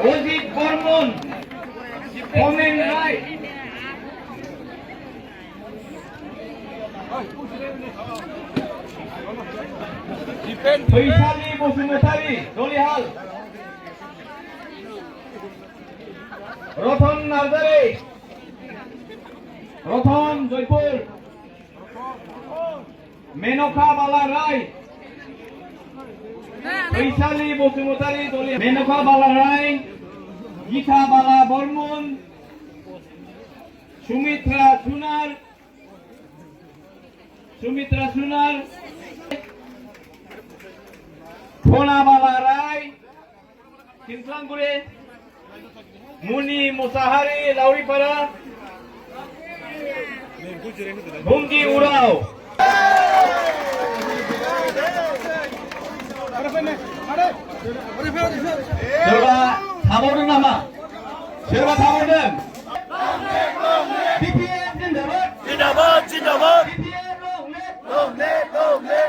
অজিত বর্মন, কমেন রায়, বৈশালী বসুমতারি দলিহাল, রতন নার্জারি, রতন জয়পুর, মেনকা বালা রায়, বৈশালী বসুমতারি দলিহাল, মেনকা বালা রায়, গীতা বালা বর্মন, সুমিত্রা সুনার, সোনাবালা রায়, কিনসলামপুরে, মুনি মুসাহারি লাউরিপাড়া, ভঙ্গি উড়াও। सोरबा थाबावदों नामा? सोरबा थाबावदों? BPN जिन्दाबाद! जिन्दाबाद जिन्दाबाद! BPN long live! Long live! Long live!